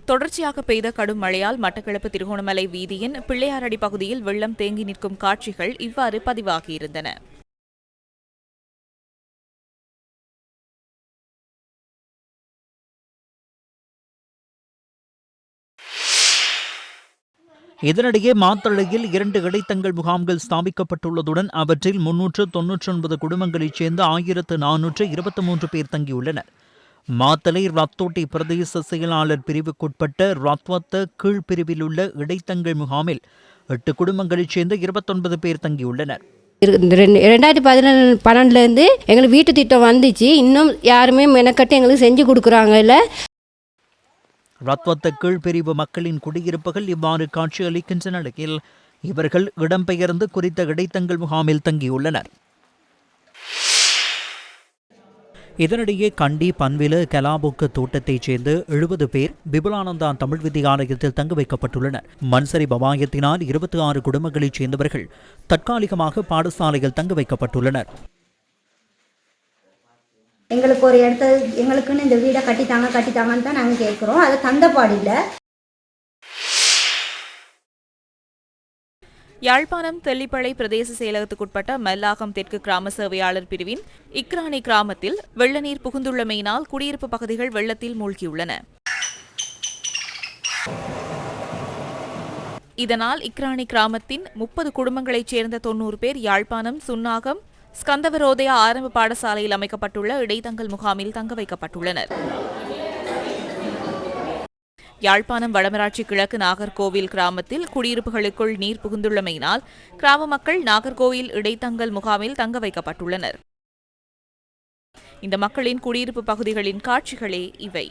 தொடர்ச்சியாக பெய்த கடும் மழையால் மட்டக்களப்பு திருகோணமலை வீதியின் பிள்ளையாரடி பகுதியில் வெள்ளம் தேங்கி நிற்கும் காட்சிகள் இவ்வாறு பதிவாகியிருந்தன. இதனிடையே மாத்தளையில் 2 இடைத்தங்கல் முகாம்கள் ஸ்தாபிக்கப்பட்டுள்ளதுடன் அவற்றில் 399 குடும்பங்களைச் சேர்ந்த 1423 பேர் தங்கியுள்ளனர். மாத்தளை ரத்தோட்டி பிரதேச செயலாளர் பிரிவுக்குட்பட்ட ரத்வத்த கீழ்பிரிவில் உள்ள இடைத்தங்கல் முகாமில் 8 குடும்பங்களைச் சேர்ந்த 29 பேர் தங்கியுள்ளனர். 2012 எங்களுக்கு வீட்டு திட்டம் வந்துச்சு. இன்னும் யாருமே மெனக்கட்டு எங்களுக்கு செஞ்சு கொடுக்குறாங்க. இல்லை ரத்வத்த கீழ்பிரிவு மக்களின் குடியிருப்புகள் இவ்வாறு காட்சியளிக்கின்ற நிலையில் இவர்கள் இடம்பெயர்ந்து குறித்த இடைத்தங்கல் முகாமில் தங்கியுள்ளனர். இதனிடையே கண்டி பன்வில கலாபுக்க தோட்டத்தைச் சேர்ந்த 70 பேர் விபுலானந்தா தமிழ் வித்தியாலயத்தில் தங்க வைக்கப்பட்டுள்ளனர். மண்சரி பவாயத்தினால் 26 குடும்பங்களைச் சேர்ந்தவர்கள் தற்காலிகமாக பாடசாலையில் தங்க வைக்கப்பட்டுள்ளனர். எங்களுக்கு ஒரு இடத்த எங்களுக்குன்னு இந்த வீடை கட்டித்தாங்கன்னு தான் நாங்கள் கேட்குறோம். அதை தந்தபாடில்லை. யாழ்ப்பாணம் தெல்லிப்பளை பிரதேச செயலகத்துக்குட்பட்ட மல்லாகம் தெற்கு கிராம சேவையாளர் பிரிவின் இக்ரானி கிராமத்தில் வெள்ள நீர் புகுந்துள்ளமையினால் குடியிருப்பு பகுதிகள் வெள்ளத்தில் மூழ்கியுள்ளன. இதனால் இக்ரானி கிராமத்தின் 30 குடும்பங்களைச் சேர்ந்த 90 பேர் யாழ்ப்பாணம் சுன்னாகம் ஸ்கந்தவரோதயா ஆரம்ப பாடசாலையில் அமைக்கப்பட்டுள்ள இடைத்தங்கல் முகாமில் தங்க வைக்கப்பட்டுள்ளனர். யாழ்ப்பாணம் வடமராட்சி கிழக்கு நாகர்கோவில் கிராமத்தில் குடியிருப்புகளுக்குள் நீர் புகுந்துள்ளமையினால் கிராம மக்கள் நாகர்கோவில் இடைத்தங்கல் முகாமில் தங்க வைக்கப்பட்டுள்ளனர். இந்த மக்களின் குடியிருப்பு பகுதிகளின் காட்சிகளே இவை.